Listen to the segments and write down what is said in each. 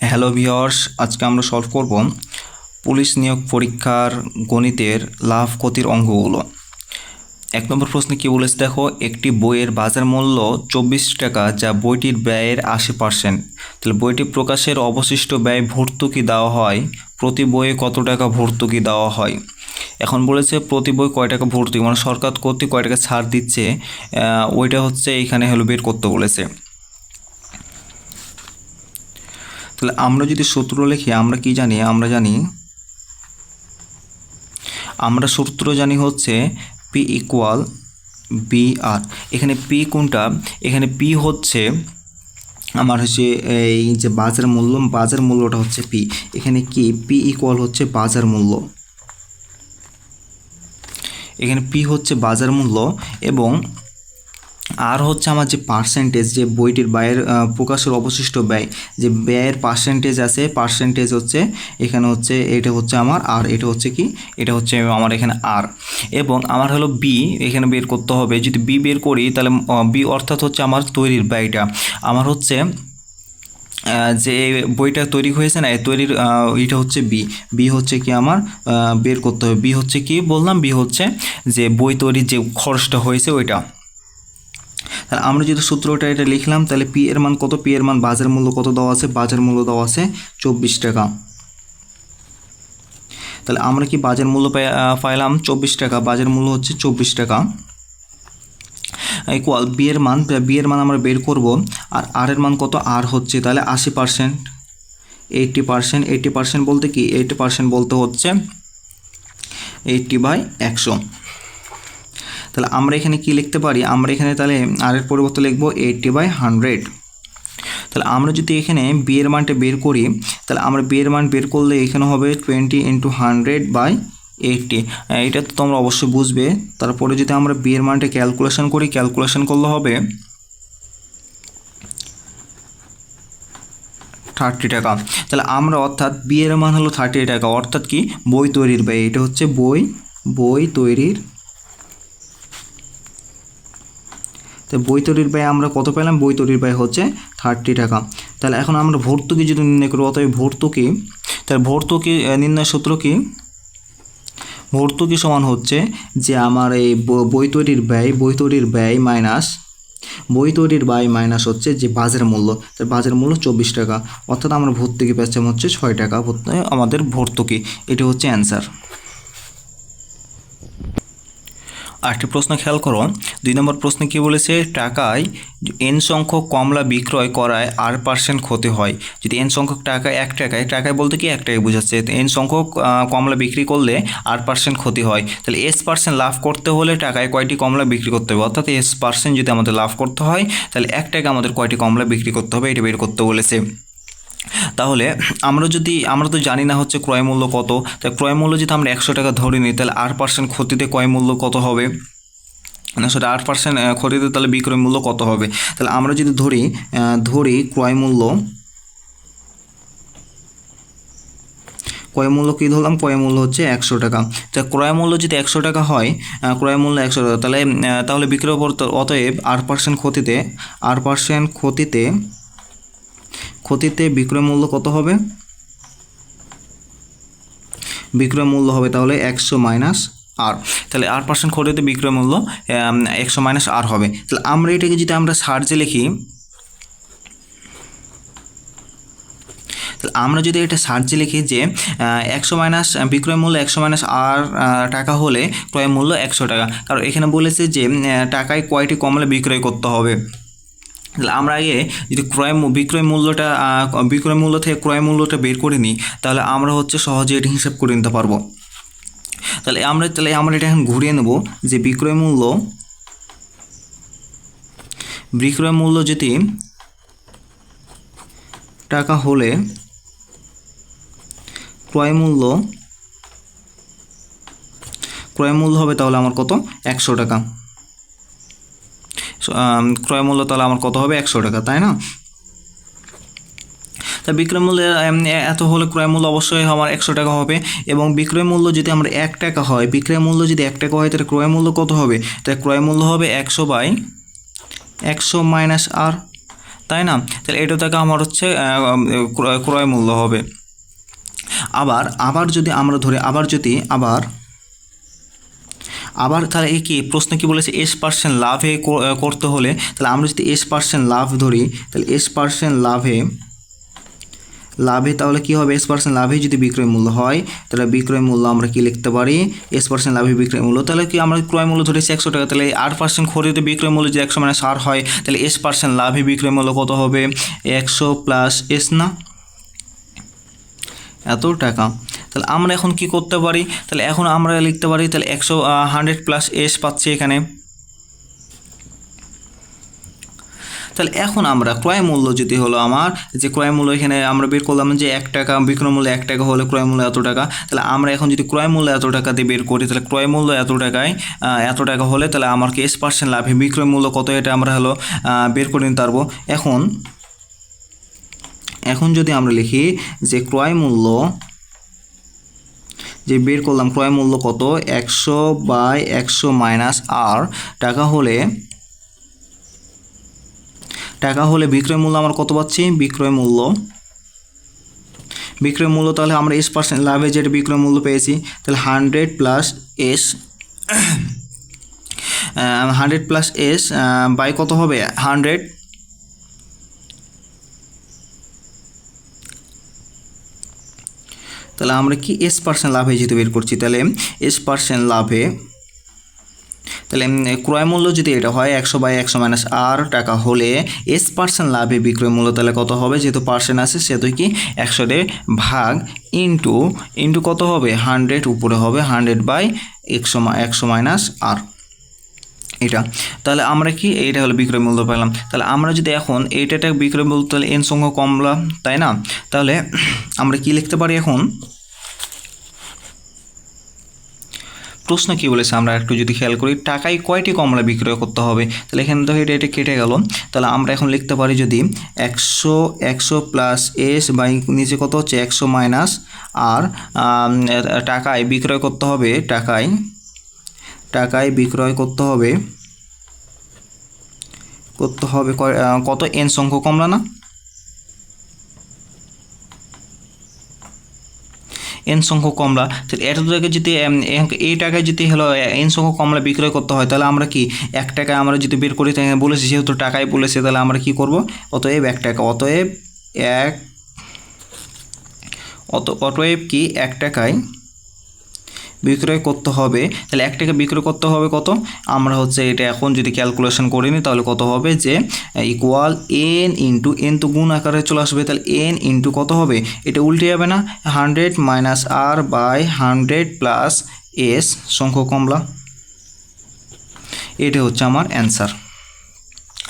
Hello viewers, আজকে আমরা solve করব পুলিশ নিয়োগ পরীক্ষার গণিতের লাভ ক্ষতির অঙ্কগুলো। ১ নম্বর প্রশ্নে কী বলেছে দেখো, একটি বইয়ের বাজার মূল্য ২৪ টাকা যা বইটির ব্যয়ের ৮০%। তাহলে বইটি প্রকাশের অবশিষ্ট ব্যয় ভর্তুকি দেওয়া হয়, প্রতি বইয়ে কত টাকা ভর্তুকি দেওয়া হয়। এখন বলেছে প্রতি বই কয় টাকা ভর্তুকি, মানে সরকার কর্তৃক কয় টাকা ছাড় দিচ্ছে, ওইটা হচ্ছে এখানে বের করতে বলেছে। তাহলে আমরা যদি সূত্র লিখি, আমরা কি জানি, আমরা সূত্র জানি হচ্ছে পি ইকুয়াল বি আর। এখানে পি কোনটা, এখানে পি হচ্ছে আমার এই যে বাজার মূল্যটা হচ্ছে পি। এখানে কি পি ইকুয়াল হচ্ছে বাজার মূল্য, এখানে পি হচ্ছে বাজার মূল্য এবং আর হচ্ছে আমার যে পার্সেন্টেজ, যে বইটির ব্যয়ের প্রকাশের অবশিষ্ট ব্যয়, যে ব্যয়ের পার্সেন্টেজ আছে, পার্সেন্টেজ হচ্ছে এখানে হচ্ছে এটা হচ্ছে আমার আর, এটা হচ্ছে কি, এটা হচ্ছে আমার এখানে আর। এবং আমার বি এখানে বের করতে হবে। যদি বি বের করি তাহলে বি অর্থাৎ হচ্ছে আমার তৈরির ব্যয়টা, আমার হচ্ছে যে বইটা তৈরি হয়েছে না, তৈরির এটা হচ্ছে বি হচ্ছে কি আমার বের করতে হবে। বি হচ্ছে কি বললাম, বি হচ্ছে যে বই তৈরির যে খরচটা হয়েছে ওইটা। তাহলে আমরা যদি সূত্রটা এটা লিখলাম, তাহলে পি এর মান কত, পি এর মান বাজার মূল্য কত দেওয়া আছে, বাজার মূল্য দেওয়া আছে ২৪ টাকা। তাহলে আমরা কি বাজার মূল্য পাইলাম ২৪ টাকা, বাজার মূল্য হচ্ছে ২৪ টাকা ইকুয়াল বি এর মান আমরা বের করব। আর আর এর মান কত, আর হচ্ছে তাহলে ৮০%, 80% বলতে কি, 80% বলতে হচ্ছে 80/100। তাহলে আমরা এখানে কি লিখতে পারি, আমরা এখানে তাহলে আর এর পরিবর্তে লিখব 80/100। তাহলে আমরা যদি এখানে বি এর মানটা বের করি, তাহলে আমরা বি এর মান বের করলে এখানে হবে 20 × 100/80। এটা তো তোমরা অবশ্যই বুঝবে। তারপরে যদি আমরা বি এর মানটা ক্যালকুলেশন করি, ক্যালকুলেশন করলে হবে 30 টাকা। তাহলে আমরা অর্থাৎ বি এর মান হলো 30 টাকা, অর্থাৎ কি বই তৈরির ব্যয়, এটা হচ্ছে বই তৈরির। তো বই তৈরির ব্যয় আমরা কত পেলাম, বই তৈরির ব্যয় হচ্ছে 30 টাকা। তাহলে এখন আমরা ভর্তুকি যদি নির্ণয় করি, অতএব ভর্তুকি, তাহলে ভর্তুকি নির্ণয় সূত্র কি, ভর্তুকি সমান হচ্ছে যে আমার এই বই তৈরির ব্যয় মাইনাস হচ্ছে যে বাজার মূল্য, তার বাজার মূল্য 24 টাকা, অর্থাৎ আমরা ভর্তুকি পাচ্ছি হচ্ছে 6 টাকা আমাদের ভর্তুকি। এটা হচ্ছে অ্যান্সার। আরেকটি প্রশ্ন খেয়াল করো, 2 নম্বর প্রশ্নে কি বলেছে, টাকায় এন সংখ্যক কমলা বিক্রয় করায় R% ক্ষতি হয়। যদি এন সংখ্যক টাকা 1 টাকায় বলতে কি 1 টাকায় বোঝাচ্ছে, এন সংখ্যক কমলা বিক্রি করলে R% ক্ষতি হয়। তাহলে S% লাভ করতে হলে টাকায় কয়টি কমলা বিক্রি করতে হবে, অর্থাৎ S% যদি আমাদের লাভ করতে হয় তাহলে 1 টাকা আমাদের কয়টি কমলা বিক্রি করতে হবে, এটা বের করতে বলেছে। তাহলে আমরা তো জানি না হচ্ছে ক্রয় মূল্য কত, তাই ক্রয় মূল্য যদি আমরা 100 টাকা ধরে নিই, তাহলে R% ক্ষতিতে ক্রয় মূল্য কত হবে, না সেটা 8% ক্ষতিতে তাহলে বিক্রয় মূল্য কত হবে। তাহলে আমরা যদি ধরি ক্রয় মূল্য কী ধরলাম, ক্রয় মূল্য হচ্ছে 100 টাকা। তা ক্রয় মূল্য যদি 100 টাকা হয়, ক্রয় মূল্য 100 টাকা, তাহলে বিক্রয় অতএব R% ক্ষতিতে বিক্রয় মূল্য কত হবে, বিক্রয় মূল্য হবে তাহলে 100 মাইনাস আর। তাহলে R% ক্ষতিতে বিক্রয় মূল্য 100 মাইনাস আর হবে। তাহলে আমরা এটাকে যদি আমরা সার্চে লিখি, তাহলে আমরা যদি এটা সার্চে লিখি যে 100 মাইনাস বিক্রয় মূল্য 100 মাইনাস আর টাকা হলে ক্রয় মূল্য 100 টাকা, কারণ এখানে বলেছে যে টাকায় কয়টি কমলা বিক্রয় করতে হবে। তাহলে আমরা আগে যদি বিক্রয় মূল্য থেকে ক্রয় মূল্যটা বের করে নিই, তাহলে আমরা হচ্ছে সহজে এটা হিসাব করে নিতে পারবো। তাহলে আমরা এটা এখন ঘুরিয়ে নেব যে বিক্রয় মূল্য যদি টাকা হলে ক্রয় মূল্য হবে তাহলে আমার কত, 100 টাকা। ক্রয় মূল্য তাহলে আমার কত হবে, 100 টাকা, তাই না। তা বিক্রয় মূল্য এত হলে ক্রয় মূল্য অবশ্যই আমার 100 টাকা হবে। এবং বিক্রয় মূল্য যদি আমরা 1 টাকা হয়, তাহলে ক্রয় মূল্য কত হবে, তাহলে ক্রয় মূল্য হবে 100/100 মাইনাস আর। তাই না? তাহলে এটা থেকে আমার হচ্ছে ক্রয় মূল্য হবে। আবার যদি আমরা ধরি আবার তাহলে এই কি প্রশ্ন কি বলেছে, S% লাভে করতে হলে তাহলে আমরা যদি S% লাভ ধরি তাহলে S% লাভে তাহলে কি হবে, S% লাভে যদি বিক্রয় মূল্য হয় তাহলে বিক্রয় মূল্য আমরা কি লিখতে পারি, S% লাভে বিক্রয় মূল্য, তাহলে কি আমরা ক্রয় মূল্য ধরেছি 100 টাকা, তাহলে 8% খরিদে বিক্রয় মূল্য যদি 100 - R হয় তাহলে S% লাভে বিক্রয় মূল্য কত হবে, 100 + S না, এত টাকা। তাহলে আমরা এখন কি করতে পারি, তাহলে এখন আমরা লিখতে পারি তাহলে 100 + S পাচ্ছি এখানে। তাহলে এখন আমরা ক্রয় মূল্য যদি হলো আমার যে ক্রয় মূল্য এখানে আমরা বের করলাম যে 1 টাকা, বিক্রয় মূল্য 1 টাকা হলে ক্রয় মূল্য এত টাকা, তাহলে আমরা এখন যদি ক্রয় মূল্য এত টাকা দিয়ে বের করি তাহলে ক্রয় মূল্য এত টাকা হলে তাহলে আমাকে S% লাভে বিক্রয় মূল্য কত এটা আমরা হলো বের করে নিতে পারবো। এখন যদি আমরা লিখি যে ক্রয় মূল্য যে বের করলাম ক্রয় মূল্য কত, 100/100 - R টাকা হলে বিক্রয় মূল্য আমার কত পাচ্ছি, বিক্রয় মূল্য তাহলে আমরা S% লাভে যেটা বিক্রয় মূল্য পেয়েছি তাহলে 100 + S বাই কত হবে 100, তাহলে আমরা কি S% লাভে যেহেতু বের করছি তাহলে S% লাভে তাহলে ক্রয় মূল্য যদি এটা হয় 100/100 - R টাকা হলে S% লাভে বিক্রয় মূল্য তাহলে কত হবে, যেহেতু পার্সেন্ট আছে সেহেতু কি 100 ভাগ ইন্টু কত হবে 100 উপরে হবে 100/100 - R এটা। তাহলে আমরা কি এইটা হলো বিক্রয় মূল্য পেলাম। তাহলে আমরা যদি এখন এইটা বিক্রয় মূল্য তাহলে n সংখ্যক কমলা, তাই না? তাহলে আমরা কি লিখতে পারি, এখন প্রশ্ন কি বলেছে আমরা একটু যদি খেয়াল করি, টাকায় কয়টি কমলা বিক্রয় করতে হবে, তাহলে এখানে তো এটা কেটে গেল, তাহলে আমরা এখন লিখতে পারি যদি 100 + S বাই নিচে কত হচ্ছে 100 - R টাকায় বিক্রয় করতে হবে, টাকায় বিক্রয় করতে হবে কত n সংখ্যক কমলা না, n সংখ্যক কমলা। তাহলে এত টাকা যদি এই টাকায় যদি হলো n সংখ্যক কমলা বিক্রয় করতে হয় তাহলে আমরা কি 1 টাকায় আমরা যদি বের করি তাহলে বলেছি যেহেতু টাকায় বলেছে তাহলে আমরা কি করব, অতএব 1 টাকা, অতএব কি 1 টাকায় বিক্রয় করতে হবে, তাহলে 1 টাকা বিক্রয় করতে হবে কত, আমরা হচ্ছে এটা এখন যদি ক্যালকুলেশন করে নিই তাহলে কত হবে যে ইকুয়াল n ইন্টু n তো গুণ আকারে চলে আসবে, তাহলে n ইন্টু কত হবে, এটা উল্টে যাবে না 100 - R বাই 100 + S সংখ্যক কমলা। এটা হচ্ছে আমার অ্যান্সার।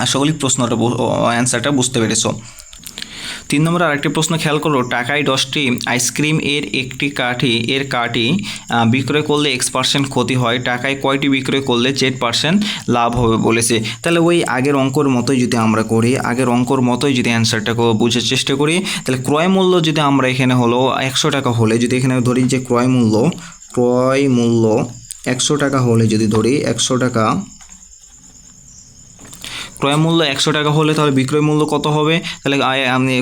আশা করি প্রশ্নটা অ্যান্সারটা বুঝতে পেরেছো। 3 নম্বর আরেকটি প্রশ্ন খেয়াল করো, টাকায় 10টি আইসক্রিম একটি কাঠি বিক্রয় করলে X% ক্ষতি হয়, টাকায় কয়টি বিক্রয় করলে Z% লাভ হবে বলেছে। তাহলে ওই আগের অঙ্কর মতোই যদি আমরা করি, অ্যান্সারটা বোঝার চেষ্টা করি, তাহলে ক্রয় মূল্য যদি আমরা এখানে হলো 100 টাকা হলে যদি এখানে ধরি যে ক্রয় মূল্য 100 টাকা হলে যদি ধরি 100 টাকা ক্রয় মূল্য 100 টাকা হলে তাহলে বিক্রয় মূল্য কত হবে, তাহলে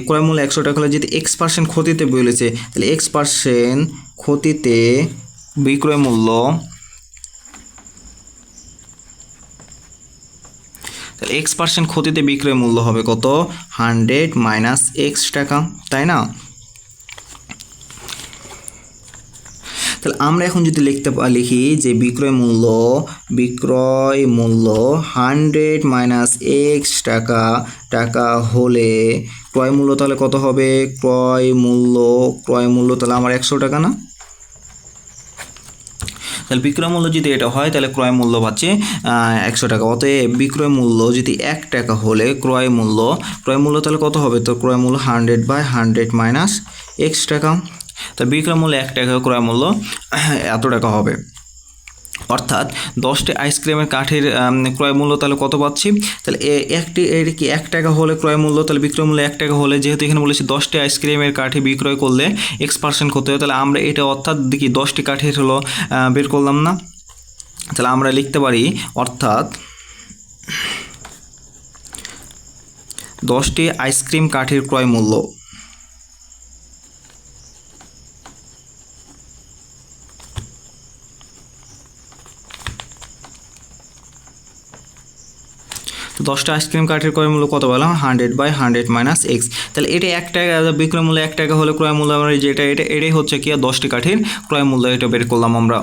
ক্রয় মূল্য 100 টাকা হলে যদি X% ক্ষতিতে বলেছে তাহলে X% ক্ষতিতে বিক্রয় মূল্য, তাহলে X% ক্ষতিতে বিক্রয় মূল্য হবে কত 100 - X টাকা, তাই না? তাহলে আমরা এখন যদি লিখি যে বিক্রয় মূল্য 100 - X টাকা হলে ক্রয় মূল্য তাহলে কত হবে, ক্রয় মূল্য তাহলে আমার 100 টাকা না, তাহলে বিক্রয় মূল্য যদি এটা হয় তাহলে ক্রয় মূল্য পাচ্ছে 100 টাকা, অতএব বিক্রয় মূল্য যদি 1 টাকা হলে ক্রয় মূল্য তাহলে কত হবে, তো ক্রয় মূল্য 100/100 - X টাকা, তো বিক্রয় মূল্য 1 টাকা, ক্রয় মূল্য এত টাকা হবে। অর্থাৎ 10টি আইসক্রিমের কাঠের ক্রয় মূল্য তাহলে কত পাচ্ছি, তাহলে এর কি 1 টাকা হলে ক্রয় মূল্য, তাহলে বিক্রয় মূল্য 1 টাকা হলে যেহেতু এখানে বলেছি 10টি আইসক্রিমের কাঠি বিক্রয় করলে X% করতে হয়, তাহলে আমরা এটা অর্থাৎ দেখি 10টি কাঠের হলো বের করলাম না, তাহলে আমরা লিখতে পারি অর্থাৎ 10টি আইসক্রিম কাঠির ক্রয় মূল্য। তো 10টা আইসক্রিম কাঠের ক্রয় মূল্য কত বললাম 100/100 মাইনাস এক্স। তাহলে এটা 1 টাকা, বিক্রয় মূল্য 1 টাকা হলে ক্রয় মূল্য আমরা যেটা এটাই হচ্ছে কি 10টি কাঠির ক্রয় মূল্য, এটা বের করলাম আমরা।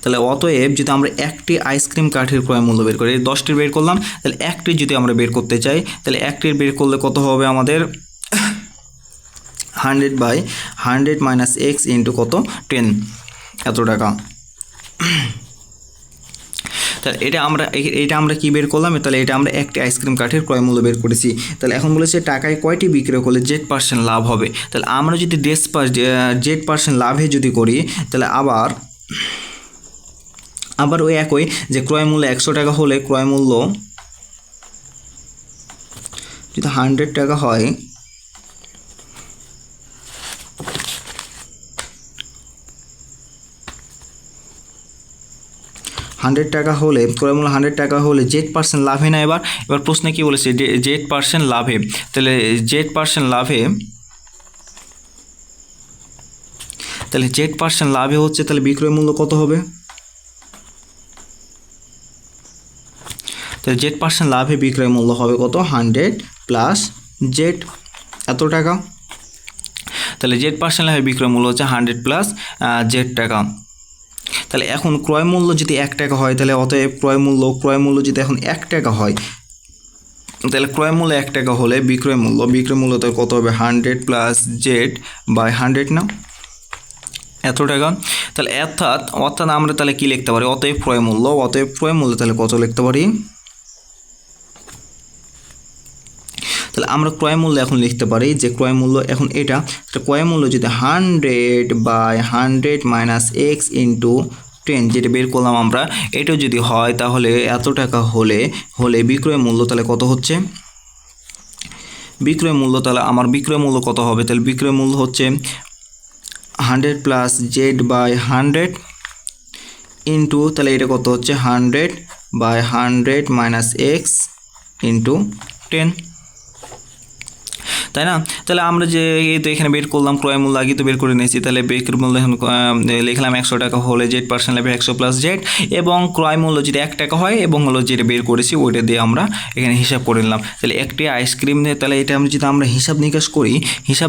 তাহলে অতএব যদি আমরা একটি আইসক্রিম কাঠির ক্রয় মূল্য বের করি, 10টির বের করলাম, তাহলে একটি যদি আমরা বের করতে চাই তাহলে একটির বের করলে কত হবে আমাদের 100/100 মাইনাস এক্স ইন্টু কত 10, এত টাকা। তাহলে এটা আমরা কি বের করলাম, তাহলে এটা আমরা একটি আইসক্রিম কাঠের ক্রয় মূল্য বের করেছি। তাহলে এখন বলেছে টাকায় কয়টি বিক্রয় করলে Z% লাভ হবে। তাহলে আমরা যদি Z% লাভে যদি করি তাহলে আবার ওই একই যে ক্রয় মূল্য 100 টাকা হলে ক্রয় মূল্য যদি 100 টাকা হয়, ক্রয় মূল্য 100 টাকা হলে Z% লাভে না। এবার প্রশ্নে কি বলেছে Z% লাভে, তাহলে Z% লাভে হচ্ছে তাহলে বিক্রয় মূল্য কত হবে, তাহলে Z% লাভে বিক্রয় মূল্য হবে কত 100 প্লাস Z, এত টাকা। তাহলে Z% লাভে বিক্রয় মূল্য হচ্ছে 100 প্লাস Z টাকা। তাহলে এখন ক্রয় মূল্য যদি 1 টাকা হয় তাহলে অতএব ক্রয় মূল্য যদি এখন 1 টাকা হয় তাহলে ক্রয় মূল্য 1 টাকা হলে বিক্রয় মূল্য তো কত হবে 100 প্লাস Z/100 না, এত টাকা। তাহলে অর্থাৎ আমরা তাহলে কি লিখতে পারি, অতএব ক্রয় মূল্য তাহলে কত লিখতে পারি, তাহলে আমরা ক্রয় মূল্য এখন লিখতে পারি যে ক্রয় মূল্য এখন এটা ক্রয় মূল্য যদি 100/100 মাইনাস এক্স ইন্টু 10 যেটা বের করলাম আমরা, এটা যদি হয় তাহলে এত টাকা হলে বিক্রয় মূল্য তাহলে কত হচ্ছে, তাহলে আমার বিক্রয় মূল্য কত হবে, তাহলে বিক্রয় মূল্য হচ্ছে 100 প্লাস Z/100 ইন্টু তাহলে এটা কত হচ্ছে 100/100 মাইনাস এক্স ইন্টু 10, তাই না। তাহলে আমরা যে এই তো এখানে বের করলাম ক্রয় মূল্য আগে তো বের করে নিয়েছি, তাহলে বিক্রয় মূল্য এখন লিখলাম 100 টাকা হলে Z% লাভে 100 প্লাস Z, এবং ক্রয় মূল্য যদি 1 টাকা হয় এবং হলো যেটা বের করেছি ওইটা দিয়ে আমরা এখানে হিসাব করে নিলাম। তাহলে একটি আইসক্রিম নিয়ে তাহলে এটা আমরা যদি আমরা হিসাব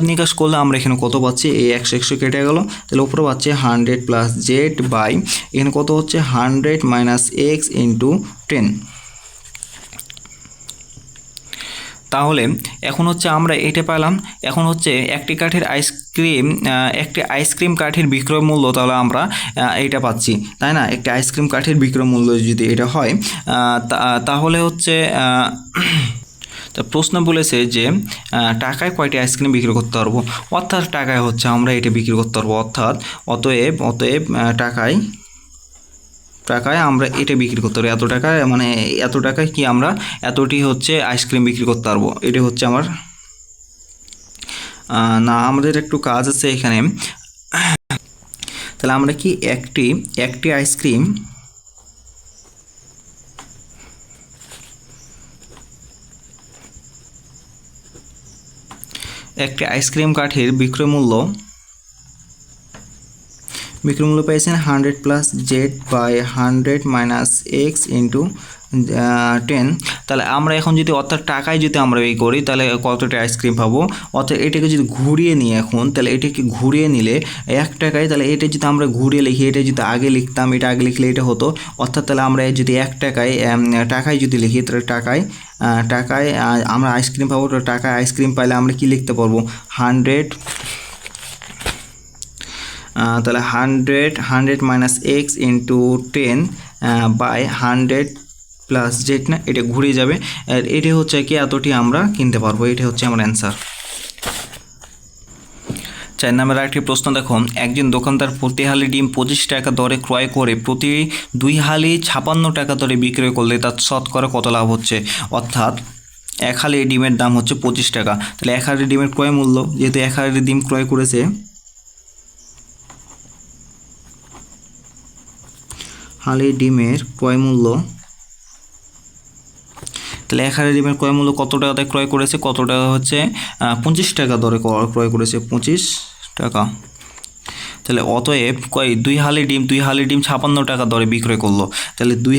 নিকাশ করলে আমরা এখানে কত পাচ্ছি, এই 100 কেটে গেল, তাহলে উপরে পাচ্ছে 100 প্লাস Z বাই এখানে কত হচ্ছে 100 মাইনাস এক্স ইন্টু 10। তাহলে এখন হচ্ছে আমরা এটা পেলাম, এখন হচ্ছে একটি আইসক্রিম কাঠের বিক্রয় মূল্য, তাহলে আমরা এটা পাচ্ছি, তাই না। একটি আইসক্রিম কাঠের বিক্রয় মূল্য যদি এটা হয় তাহলে হচ্ছে তা প্রশ্ন বলেছে যে টাকায় কয়টি আইসক্রিম বিক্রি করতে পারবো, অর্থাৎ টাকায় হচ্ছে আমরা এটা বিক্রি করতে পারবো, অতএব টাকায় আমরা এটা বিক্রি করতে পারবো, এত টাকায় কি আমরা এতটি হচ্ছে আইসক্রিম বিক্রি করতে পারবো। এটা হচ্ছে আমার না, আমাদের একটু কাজ আছে এখানে। তাহলে আমরা কি একটি আইসক্রিম কাঠের বিক্রয় মূল্য পেয়েছেন 100 plus Z/100 minus x into 10। তাহলে আমরা এখন যদি অর্থাৎ টাকায় যদি আমরা এই করি তাহলে কতটা আইসক্রিম পাবো, অর্থাৎ এটাকে যদি ঘুরিয়ে নিই এখন, তাহলে এটাকে ঘুরিয়ে নিলে 1 টাকায়, তাহলে এটা যদি আমরা ঘুরিয়ে লিখি, এটা যদি আগে লিখতাম, এটা আগে লিখলে এটা হতো, অর্থাৎ তাহলে আমরা যদি 1 টাকায় যদি লিখি তাহলে টাকায় আমরা আইসক্রিম পাবো, টাকায় আইসক্রিম পাইলে আমরা কি লিখতে পারবো 100, তাহলে 100 minus x into 10 by 100 plus z না, এটা ঘুরে যাবে, আর এটি হচ্ছে কি এতটি আমরা কিনতে পারবো, এটা হচ্ছে আমার অ্যান্সার। 4 নম্বর আরেকটি প্রশ্ন দেখো, একজন দোকানদার প্রতি হালি ডিম 25 টাকা দরে ক্রয় করে প্রতি 2 হালি 56 টাকা দরে বিক্রয় করলে তার শতকরা কত লাভ হচ্ছে, অর্থাৎ 1 হালি ডিমের দাম হচ্ছে 25 টাকা, তাহলে 1 হালি ডিমের ক্রয় মূল্য, যেহেতু 1 হালি ডিম ক্রয় করেছে, হালি ডিমের ক্রয় মূল্য তাহলে 1000 ডিমের ক্রয় মূল্য কত টাকাতে ক্রয় করেছে, কত টাকা হচ্ছে 25 টাকা দরে ক্রয় করেছে, 25 টাকা। তাহলে অতএব 2 হালি ডিম 56 টাকা দরে বিক্রয় করলো। তাহলে 2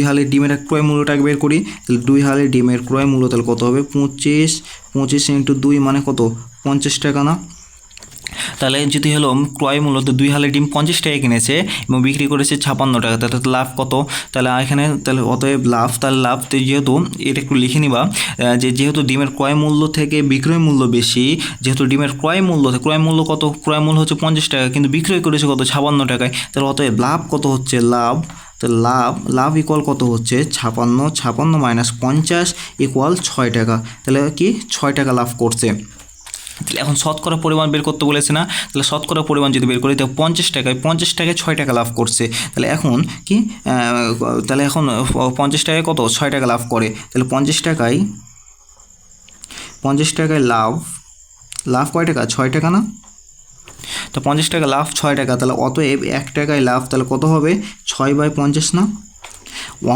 হালি ডিমের ক্রয় মূল্যটাকে বের করি। তাহলে 2 হালি ডিমের ক্রয় মূল্য তাহলে কত হবে, 25 ইন্টু 2 মানে কত, 50 টাকা না। তাহলে যদি হলো ক্রয় মূল্য, তো 2 হালি ডিম 50 টাকায় কিনেছে এবং বিক্রি করেছে 56 টাকা, তাহলে লাভ কত। তাহলে এখানে তাহলে অতএব লাভ, তাহলে লাভ যেহেতু এটা একটু লিখে নিবা যে যেহেতু ডিমের ক্রয় মূল্য থেকে বিক্রয় মূল্য বেশি, যেহেতু ডিমের ক্রয় মূল্য কত, ক্রয় মূল্য হচ্ছে 50 টাকা কিন্তু বিক্রয় করেছে কত, 56 টাকায়। তাহলে অতএব লাভ কত হচ্ছে, লাভ, তো লাভ ইকুয়াল কত হচ্ছে 56 মাইনাস 50 ইকুয়াল 6 টাকা। তাহলে কি 6 টাকা লাভ করছে। তাহলে এখন শতকরা পরিমাণ বের করতে বলেছে না, তাহলে শতকরা পরিমাণ যদি বের করি তাহলে 50 টাকায় 6 টাকা লাভ করছে। তাহলে এখন কি তাহলে এখন 50 টাকায় কত 6 টাকা লাভ করে, তাহলে 50 টাকায় লাভ কয় টাকা, 6 টাকা না। তো 50 টাকা লাভ 6 টাকা, তাহলে অতএব 1 টাকায় লাভ, তাহলে কত হবে 6/50 না।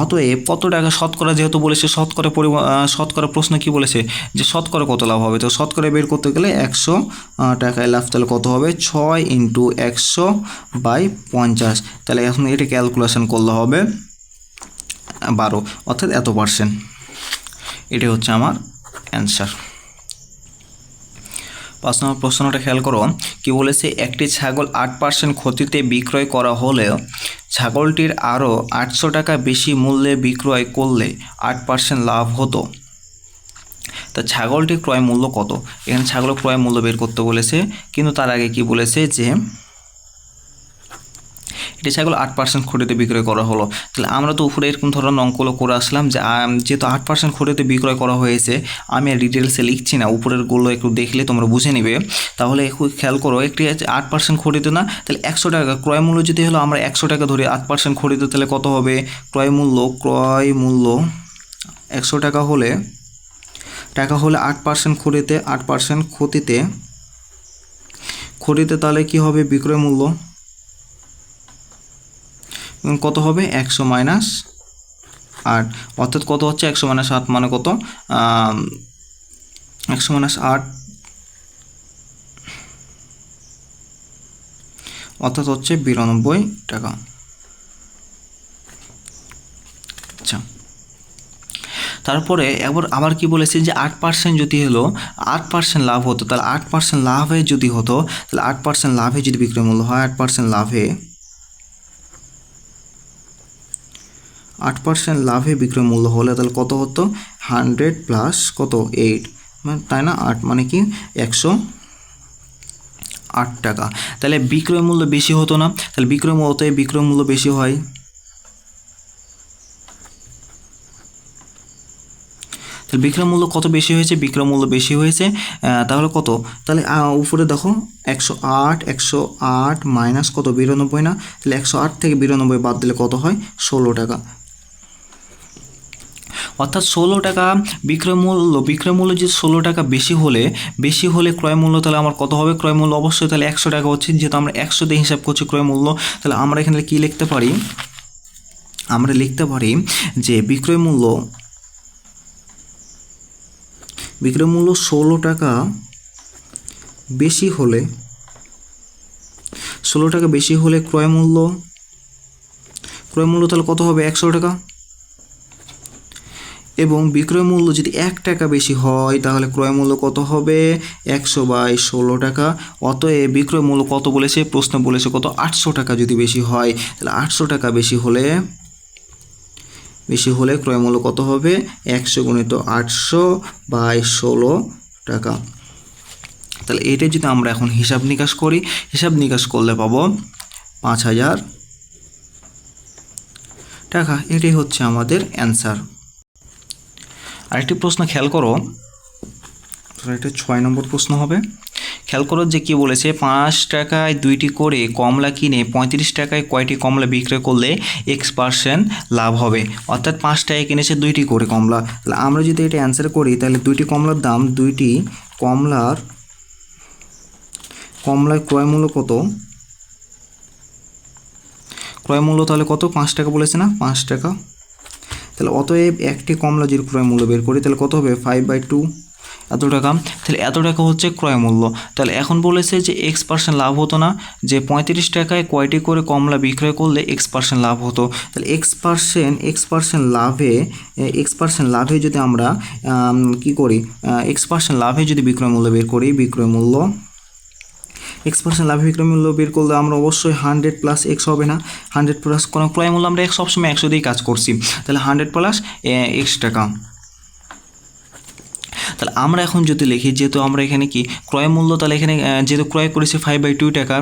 অতএব কত টাকা শতকরা যেহেতু বলেছে, শতকরা প্রশ্ন কি বলেছে যে শতকরা কত লাভ হবে, তো শতকরা বের করতে গেলে 100 টাকায় লাভ, তাহলে কত হবে 6 ইন্টু 100/50। তাহলে এখন এটা ক্যালকুলেশন করলে হবে 12, অর্থাৎ এত %। এটাই হচ্ছে আমার অ্যান্সার। 5 নম্বর প্রশ্নটা খেয়াল করো, কি বলেছে, একটি ছাগল 8% ক্ষতিতে বিক্রয় করা হলেও ছাগলটির আরও 800 টাকা বেশি মূল্যে বিক্রয় করলে 8% লাভ হতো। তা ছাগলটির ক্রয় মূল্য কত, এখানে ছাগলের ক্রয় মূল্য বের করতে বলেছে, কিন্তু তার আগে কি বলেছে যে এটা ছাগল 8% ক্ষতিতে বিক্রয় করা হলো। তাহলে আমরা তো উপরে এরকম ধরনের অঙ্কগুলো করে আসলাম যে যেহেতু 8% ক্ষতিতে বিক্রয় করা হয়েছে, আমি আর ডিটেলসে লিখছি না, উপরেরগুলো একটু দেখলে তোমরা বুঝে নিবে। তাহলে একটু খেয়াল করো, একটি 8% ক্ষতিতে না, তাহলে 100 টাকা ক্রয় মূল্য যদি হলো আমরা 100 টাকা ধরি 8% ক্ষতিতে, তাহলে কত হবে ক্রয় মূল্য 100 টাকা হলে 8% ক্ষতিতে তাহলে কি হবে বিক্রয় মূল্য কত হবে 100 মাইনাস 8, অর্থাৎ কত হচ্ছে 100 মাইনাস 8 মানে কত 100 মাইনাস 8 অর্থাৎ হচ্ছে 92 টাকা। আচ্ছা, তারপরে আবার কি বলেছে যে 8% যদি হলো 8% লাভ হতো, তাহলে 8% লাভে যদি হতো, তাহলে 8% লাভে যদি বিক্রয় মূল্য হয় 8% লাভে বিক্রয় মূল্য হলে তাহলে কত হতো 100 প্লাস কত 8 মানে তাই না 8 মানে কি 108 টাকা। তাহলে বিক্রয় মূল্য বেশি হতো না, তাহলে বিক্রয় মূল্য বেশি হয়, তাহলে বিক্রয় মূল্য কত বেশি হয়েছে, বিক্রয় মূল্য বেশি হয়েছে, তাহলে কত, তাহলে উপরে দেখো 108 মাইনাস কত 92 না, তাহলে 108 থেকে 92 বাদ দিলে কত হয় 16 টাকা, অর্থাৎ 16 টাকা বিক্রয় মূল্য যদি 16 টাকা বেশি হলে ক্রয় মূল্য তাহলে আমার কত হবে, ক্রয় মূল্য অবশ্যই তাহলে 100 টাকা হচ্ছে, যেহেতু আমরা 100 দিয়ে হিসাব করছি ক্রয় মূল্য। তাহলে আমরা এখানে কি লিখতে পারি, আমরা লিখতে পারি যে বিক্রয় মূল্য 16 টাকা বেশি হলে ক্রয় মূল্য তাহলে কত হবে 100 টাকা, এবং বিক্রয় মূল্য যদি 1 টাকা বেশি হয় তাহলে ক্রয় মূল্য কত হবে 100/16 টাকা। অতএব বিক্রয় মূল্য কত বলেছে, প্রশ্ন বলেছে কত 800 টাকা যদি বেশি হয়, তাহলে 800 টাকা বেশি হলে ক্রয় মূল্য কত হবে 100 গুণিত 800/16 টাকা। তাহলে এটা যদি আমরা এখন হিসাব নিকাশ করলে পাবো 5000 টাকা। এটাই হচ্ছে আমাদের অ্যান্সার। আরেকটি প্রশ্ন খেয়াল করো, এটা 6 নম্বর প্রশ্ন হবে। খেয়াল করো যে কি বলেছে, 5 টাকায় 2টি করে কমলা কিনে 35 টাকায় কয়টি কমলা বিক্রয় করলে X% লাভ হবে, অর্থাৎ 5 টাকায় কিনেছে 2টি করে কমলা। তাহলে আমরা যদি এটা অ্যান্সার করি তাহলে 2টি কমলার দাম, 2টি কমলার ক্রয় মূল্য কত, ক্রয় মূল্য তাহলে কত 5 টাকা বলেছে না, 5 টাকা। তাহলে অতএব একটি কমলা যদি ক্রয় মূল্য বের করি তাহলে কত হবে 5/2 এত টাকা। তাহলে এত টাকা হচ্ছে ক্রয় মূল্য। তাহলে এখন বলেছে যে X% লাভ হতো না, যে 35 টাকায় কয়টি করে কমলা বিক্রয় করলে X% লাভ হতো। তাহলে X% লাভে যদি আমরা কি করি, X% লাভে যদি বিক্রয় মূল্য বের করি, বিক্রয় মূল্য X% লাভে বিক্রয় মূল্য বের করলে আমরা অবশ্যই 100 + X হবে না, 100 প্লাস কোনো ক্রয় মূল্য আমরা সবসময় 100 দিয়েই কাজ করছি, তাহলে 100 + X টাকা। তাহলে আমরা এখন যদি লিখি, যেহেতু আমরা এখানে কি ক্রয় মূল্য, তাহলে এখানে যেহেতু ক্রয় করেছি 5/2 টাকা,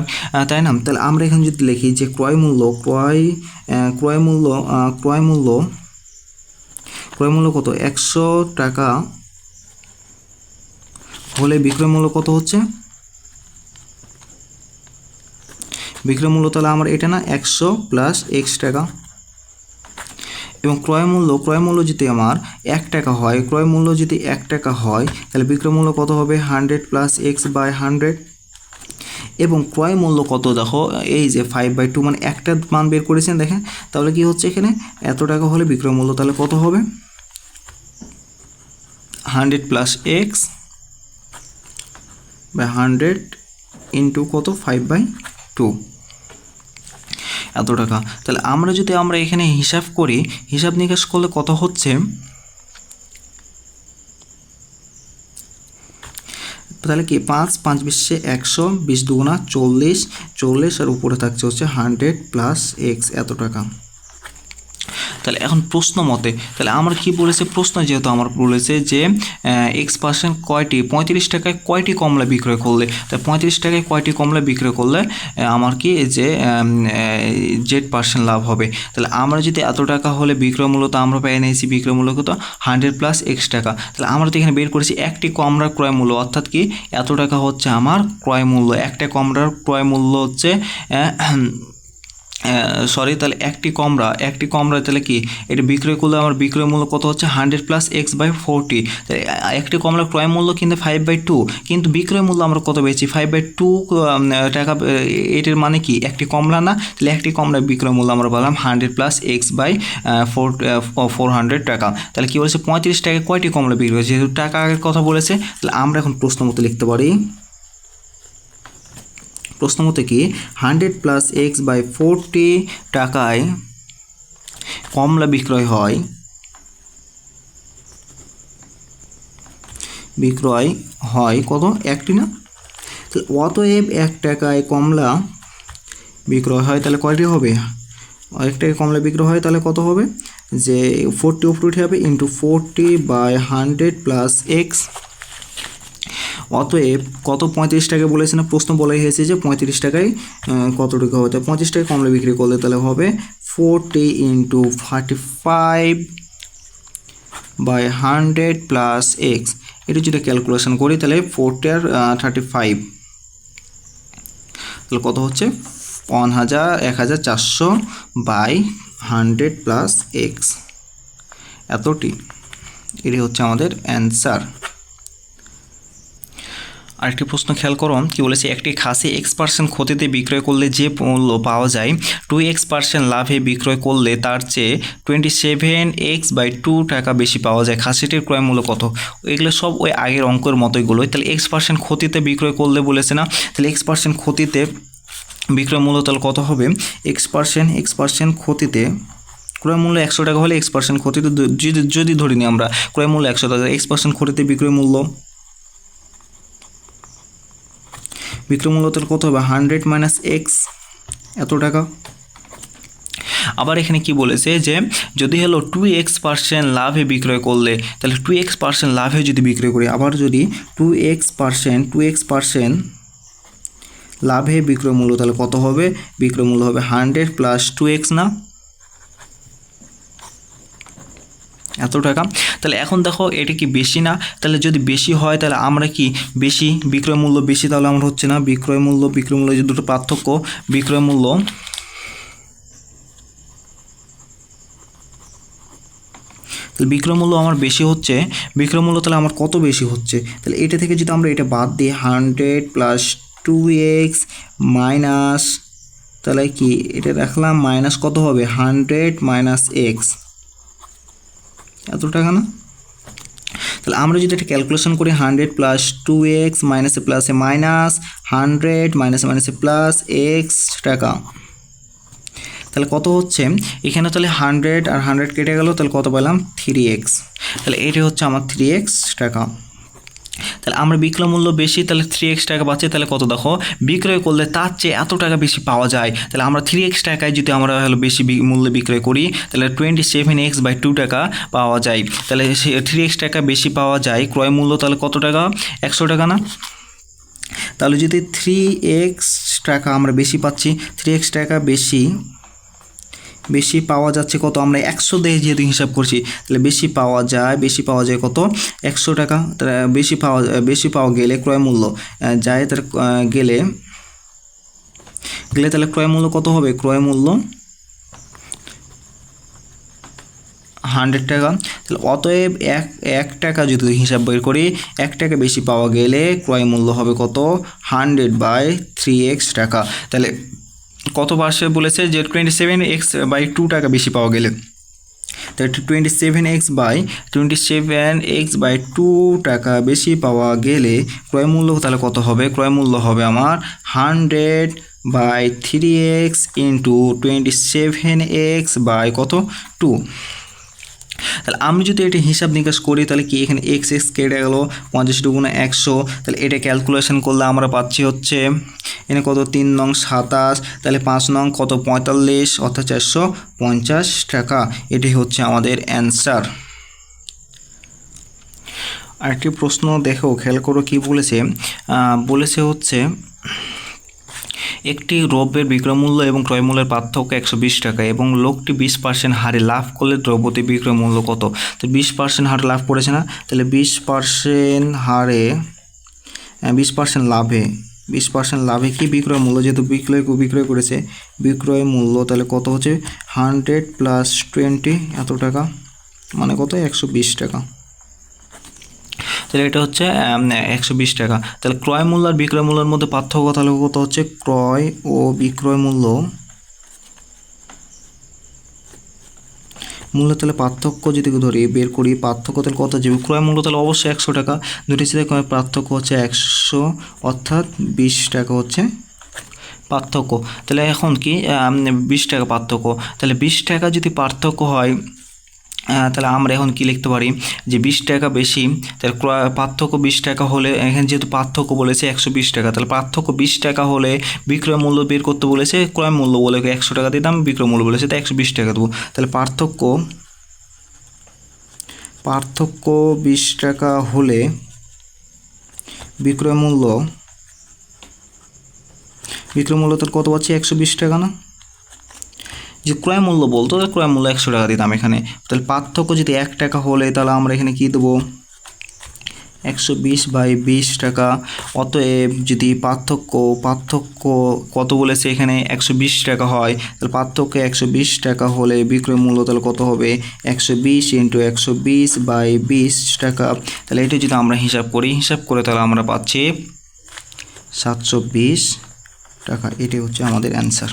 তাই না, তাহলে আমরা এখানে যদি লিখি যে ক্রয় মূল্য কত 100 টাকা হলে বিক্রয় মূল্য কত হচ্ছে, বিক্রয় মূল্য তাহলে আমার এটা না 100 + X টাকা। এবং ক্রয় মূল্য যদি আমার 1 টাকা হয়, ক্রয় মূল্য যদি 1 টাকা হয় তাহলে বিক্রয় মূল্য কত হবে 100 + X/100। এবং ক্রয় মূল্য কত দেখো, এই যে 5/2 মানে একটা মান বের করেছেন দেখেন, তাহলে কি হচ্ছে এখানে এত টাকা হলে বিক্রয় মূল্য তাহলে কত হবে 100 + X/100 ইন্টু কত 5/2 এত টাকা। তাহলে আমরা এখানে হিসাব নিকাশ করলে কত হচ্ছে, তাহলে কি 5 5 20 100, 20 দুগুণা 40 আর উপরে থাকছে হচ্ছে 100 + X এত টাকা। তাহলে এখন প্রশ্ন মতে তাহলে আমার কি বলেছে, প্রশ্ন যেহেতু আমার বলেছে যে X% কয়টি 35 টাকায় কয়টি কমলা বিক্রয় করলে, তাই 35 টাকায় কয়টি কমলা বিক্রয় করলে আমার কি যে Z% লাভ হবে। তাহলে আমরা যদি এত টাকা হলে বিক্রয় মূল্য, তো আমরা পেয়ে নিয়েছি বিক্রয় মূল্য কত 100 + X টাকা। তাহলে আমরা তো এখানে বের করেছি একটি কমলার ক্রয় মূল্য, অর্থাৎ কি এত টাকা হচ্ছে আমার ক্রয় মূল্য, একটা কমলার ক্রয় মূল্য হচ্ছে তাহলে একটি কমরা তাহলে কি এটা বিক্রয় করলে আমার বিক্রয় মূল্য কত হচ্ছে 100 + X/40। তাহলে একটি কমলার ক্রয় মূল্য কিন্তু 5/2, কিন্তু বিক্রয় মূল্য আমরা কত পেয়েছি 5/2 টাকা। এটার মানে কি একটি কমলা না, তাহলে একটি কমলার বিক্রয় মূল্য আমরা বললাম 100 + X/400 টাকা। তাহলে কি বলেছে 35 টাকায় কয়টি কমলা বিক্রি হয়েছে, যেহেতু টাকা আগের কথা বলেছে, তাহলে আমরা এখন প্রশ্ন মতো লিখতে পারি, প্রশ্ন মতে কি 100 + X/40 টাকায় কমলা বিক্রয় হয় কত একটি না, তাহলে অতএব 1 টাকায় কমলা বিক্রয় হয় তাহলে কয়টি হবে, 1 টাকায় কমলা বিক্রয় হয় তাহলে কত হবে যে 40 উপরে উঠে যাবে ইন্টু 40/100 + X। অতএব কত 35 টাকা বলেছে না, প্রশ্ন বলাই হয়েছে যে 35 টাকায় কত টাকা হবে, 35 টাকায় কমলা বিক্রি করলে তাহলে হবে 40 × 45/100 + X। এটা যদি ক্যালকুলেশন করি তাহলে 40 আর 35 তাহলে কত হচ্ছে 1400/100 + X এতটি। এটি হচ্ছে আমাদের অ্যান্সার। আরেকটি প্রশ্ন খেয়াল করো, কি বলেছে একটি খাসি X% ক্ষতিতে বিক্রয় করলে যে মূল্য পাওয়া যায় 2X% লাভে বিক্রয় করলে তার চেয়ে 27X/2 টাকা বেশি পাওয়া যায়, খাসিটির ক্রয় মূল্য কত। এগুলো সব ওই আগের অঙ্কের মতোইগুলোই। তাহলে X% ক্ষতিতে বিক্রয় করলে বলেছে না, তাহলে X% ক্ষতিতে বিক্রয় মূল্য তাহলে কত হবে, X% ক্ষতিতে ক্রয় মূল্য 100 টাকা হলে X% ক্ষতিতে যদি ধরি নি আমরা ক্রয় মূল্য 100 টাকা, X% ক্ষতিতে বিক্রয় মূল্য তাহলে কত হবে 100 - X এত টাকা। আবার এখানে কি বলেছে যে যদি হলো 2X% লাভে বিক্রয় করলে, তাহলে 2X% লাভে যদি বিক্রয় করি, আবার যদি 2X% লাভে বিক্রয় মূল্য তাহলে কত হবে, বিক্রয় মূল্য হবে 100 + 2X না এত টাকা। তাহলে এখন দেখো এটা কি বেশি না, তাহলে যদি বেশি হয় তাহলে আমরা কি বেশি বিক্রয় মূল্য বেশি, তাহলে আমরা হচ্ছে না বিক্রয় মূল্য যে দুটো পার্থক্য, বিক্রয় মূল্য আমার বেশি হচ্ছে, বিক্রয় মূল্য তাহলে আমার কত বেশি হচ্ছে, তাহলে এটা থেকে যদি আমরা এটা বাদ দিই 100 + 2X মাইনাস, তাহলে কি এটা রাখলাম মাইনাস কত হবে 100 - X এত টাকা না? তাহলে আমরা যদি এটা ক্যালকুলেশন করি 100 প্লাস 2x মাইনাসে প্লাসে মাইনাস 100 মাইনাসে মাইনাসে প্লাস x টাকা, তাহলে কত হচ্ছে এখানে? তাহলে 100 আর 100 কেটে গেল, তাহলে কত পেলাম? 3x। তাহলে এটি হচ্ছে আমার 3x টাকা। তাহলে আমরা বিক্রয় মূল্য বেশি, তাহলে 3x টাকা পাচ্ছি। তাহলে কত দেখো, বিক্রয় করলে তার চেয়ে এত টাকা বেশি পাওয়া যায়। তাহলে আমরা 3x টাকায় যদি আমরা বেশি মূল্যে বিক্রয় করি, তাহলে 27x/2 টাকা পাওয়া যায়। তাহলে 3x টাকা বেশি পাওয়া যায়, ক্রয় মূল্য তাহলে কত টাকা? 100 টাকা না? তাহলে যদি 3x টাকা আমরা বেশি পাচ্ছি, 3x টাকা বেশি পাওয়া যাচ্ছে কত? আমরা 100 দিয়ে যেহেতু হিসাব করছি, তাহলে বেশি পাওয়া যায় কত? 100 টাকা। তাহলে বেশি পাওয়া গেলে ক্রয় মূল্য যায়, তার গেলে তাহলে ক্রয় মূল্য কত হবে? ক্রয় মূল্য 100 টাকা। তাহলে অতএব 1 টাকা যদি হিসাব বের করি, 1 টাকা বেশি পাওয়া গেলে ক্রয় মূল্য হবে কত? 100/3x টাকা। তাহলে কত পার্সে বলেছে? যে 27x/2 টাকা বেশি পাওয়া গেলে, তাহলে 27x/2 টাকা বেশি পাওয়া গেলে ক্রয় মূল্য তাহলে কত হবে? ক্রয় মূল্য হবে আমার 100/3x ইন্টু 27x/কত? 2। তাহলে আমি যদি এটা হিসাব নিকাশ করি, তাহলে কি এখানে x কেটে গেল, 50 × 100। তাহলে এটা ক্যালকুলেশন করলে আমরা পাচ্ছি হচ্ছে এখানে কত? 3 নং 27, তাহলে 5 নং কত? 45, অর্থাৎ 450 টাকা। এটাই হচ্ছে আমাদের অ্যান্সার। আরেকটি প্রশ্ন দেখো, খেয়াল করো কি বলেছে। বলেছে হচ্ছে একটি দ্রব্যের বিক্রয় মূল্য এবং ক্রয় মূল্যের পার্থক্য 120 টাকা এবং লোকটি 20% হারে লাভ করলে দ্রব্যটির বিক্রয় মূল্য কত? তো 20% হারে লাভ করেছে না? তাহলে 20% হারে 20% লাভে 20% লাভে কি বিক্রয় মূল্য? যেহেতু বিক্রয় করেছে, বিক্রয় মূল্য তাহলে কত হচ্ছে? 100 + 20 এত টাকা, মানে কত? 120 টাকা। তাহলে এটা হচ্ছে 120 টাকা। তাহলে ক্রয় মূল্য আর বিক্রয় মূল্যের মধ্যে পার্থক্য তাহলে কত হচ্ছে? ক্রয় ও বিক্রয় মূল্য তাহলে পার্থক্য যদি ধরি বের করি, পার্থক্য তাহলে কত যাবে? ক্রয় মূল্য তাহলে অবশ্যই 100 টাকা, দুটি সাথে পার্থক্য হচ্ছে 100, অর্থাৎ 20 টাকা হচ্ছে পার্থক্য। তাহলে এখন কি 20 টাকা পার্থক্য। তাহলে 20 টাকা যদি পার্থক্য হয়, তাহলে আমরা এখন কি লিখতে পারি? যে 20 টাকা বেশি, তাহলে পার্থক্য 20 টাকা হলে, এখানে যেহেতু পার্থক্য বলেছে 120 টাকা, তাহলে পার্থক্য 20 টাকা হলে বিক্রয় মূল্য বের করতে বলেছে, ক্রয় মূল্য বলে 100 টাকা দিতাম, বিক্রয় মূল্য বলেছে তাই 120 টাকা দেবো। তাহলে পার্থক্য 20 টাকা হলে বিক্রয় মূল্য তাহলে কত পাচ্ছি? 120 টাকা না? যে ক্রয় মূল্য বলতো, তাহলে ক্রয় মূল্য 100 টাকা দিতাম এখানে। তাহলে পার্থক্য যদি 1 টাকা হলে, তাহলে আমরা এখানে কি দেবো? 120/20 টাকা। অতএব যদি পার্থক্য কত বলেছে এখানে? 120 টাকা হয়, তাহলে পার্থক্য 120 টাকা হলে বিক্রয় মূল্য তাহলে কত হবে? 120 × 120/20 টাকা। তাহলে এটা যদি আমরা হিসাব করে তাহলে আমরা পাচ্ছি 720 টাকা। এটাই হচ্ছে আমাদের অ্যান্সার।